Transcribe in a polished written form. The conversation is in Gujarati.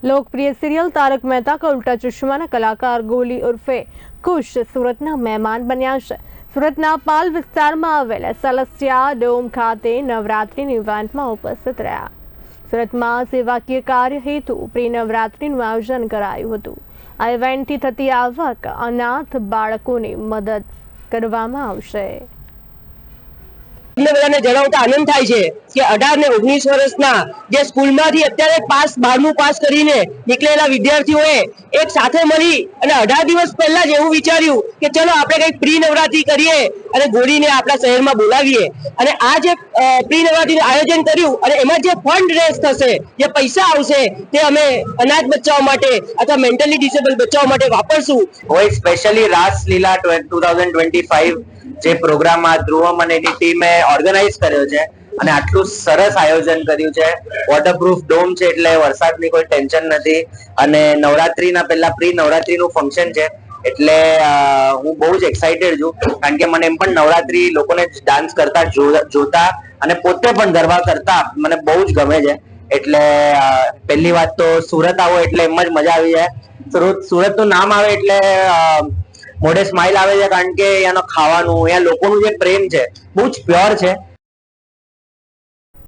લોકપ્રિય સિરિયલ તારક મહેતા કા ઉલ્ટા ચશ્માના કલાકાર ગોલી ઉર્ફે કુશ સુરતના મહેમાન બન્યા છે। સુરતના પાલ વિસ્તારમાં આવેલા સેલેસ્ટિયા ડોમ ખાતે નવરાત્રિની ઇવેન્ટમાં ઉપસ્થિત રહ્યા। સુરતમાં સેવાકીય કાર્ય હેતુ પ્રી નવરાત્રિનું આયોજન કરાયું હતું। આ ઇવેન્ટથી થતી આવક અનાથ બાળકોને મદદ કરવામાં આવશે। જણાવતા આનંદ થાય છે કે 18 ને 19 વર્ષના જે સ્કૂલમાંથી અત્યારે 12મું પાસ કરીને નીકળેલા વિદ્યાર્થીઓએ એક સાથે મળી અને 18 દિવસ પહેલા જ એવું વિચાર્યું કે ચલો આપણે કંઈક પ્રી નવરાત્રી કરીએ અને ગોળીને આપણા શહેરમાં બોલાવીએ અને આ જે પ્રી નવરાત્રીનું આયોજન કર્યું અને એમાં જે ફંડ રેઝ થશે, જે પૈસા આવશે તે અમે અનાથ બચ્ચાઓ માટે અથવા મેન્ટલી ડિસેબલ બચ્ચાઓ માટે વાપરશું। वो एक स्पेशली रासलीला 2025 જે પ્રોગ્રામ આ ધ્રુવમ અને એની ટીમે ઓર્ગેનાઇઝ કર્યો છે અને આટલું સરસ આયોજન કર્યું છે। વોટરપ્રૂફ ડોમ છે એટલે વરસાદની કોઈ ટેન્શન નથી અને નવરાત્રીના પહેલા પ્રી નવરાત્રીનું ફંક્શન છે એટલે હું બહુ જ એક્સાઇટેડ છું કારણ કે મને એમ પણ નવરાત્રી લોકોને ડાન્સ કરતા જોતા અને પોતે પણ ગરબા કરતા મને બહુ જ ગમે છે। એટલે પહેલી વાત તો સુરત આવો એટલે એમ જ મજા આવી જાય। સુરતનું નામ આવે એટલે મોઢે સ્માઇલ આવે છે કારણ કે અહીંયાનો ખાવાનું, અહીંયા લોકોનું જે પ્રેમ છે બહુ જ પ્યોર છે।